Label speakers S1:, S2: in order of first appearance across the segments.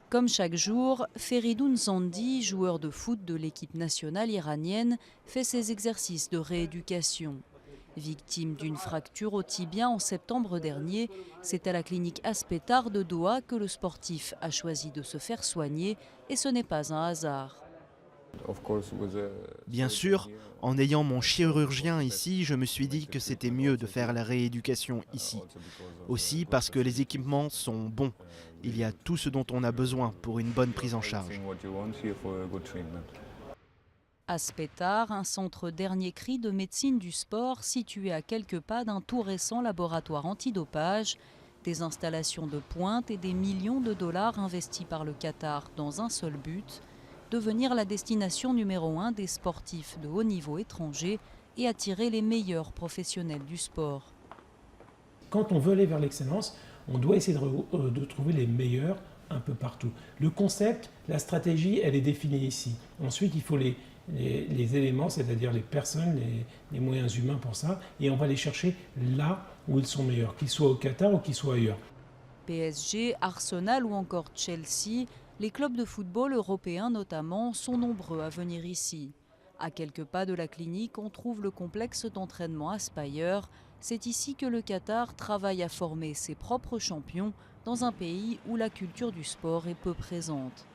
S1: Comme chaque jour, Feridoun Zandi, joueur de foot de l'équipe nationale iranienne, fait ses exercices de rééducation. Victime d'une fracture au tibia en septembre dernier, c'est à la clinique Aspetar de Doha que le sportif a choisi de se faire soigner et ce n'est pas un hasard.
S2: Bien sûr, en ayant mon chirurgien ici, je me suis dit que c'était mieux de faire la rééducation ici. Aussi parce que les équipements sont bons. Il y a tout ce dont on a besoin pour une bonne prise en charge.
S1: Aspetar, un centre dernier cri de médecine du sport situé à quelques pas d'un tout récent laboratoire antidopage, des installations de pointe et des millions de dollars investis par le Qatar dans un seul but, devenir la destination numéro 1 des sportifs de haut niveau étrangers et attirer les meilleurs professionnels du sport.
S3: Quand on veut aller vers l'excellence, on doit essayer de trouver les meilleurs un peu partout. Le concept, la stratégie, elle est définie ici. Ensuite, il faut les éléments, c'est-à-dire les personnes, les moyens humains pour ça, et on va les chercher là où ils sont meilleurs, qu'ils soient au Qatar ou qu'ils soient ailleurs.
S1: PSG, Arsenal ou encore Chelsea, les clubs de football européens notamment sont nombreux à venir ici. À quelques pas de la clinique, on trouve le complexe d'entraînement Aspire. C'est ici que le Qatar travaille à former ses propres champions dans un pays où la culture du sport est peu présente.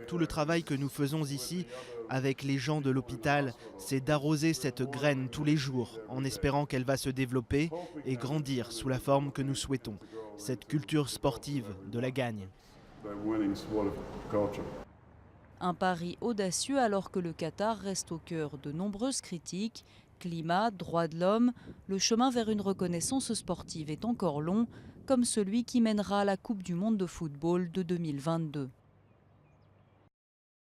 S2: Tout le travail que nous faisons ici avec les gens de l'hôpital, c'est d'arroser cette graine tous les jours en espérant qu'elle va se développer et grandir sous la forme que nous souhaitons, cette culture sportive de la gagne.
S1: Un pari audacieux alors que le Qatar reste au cœur de nombreuses critiques. Climat, droits de l'homme, le chemin vers une reconnaissance sportive est encore long, comme celui qui mènera à la Coupe du monde de football de 2022.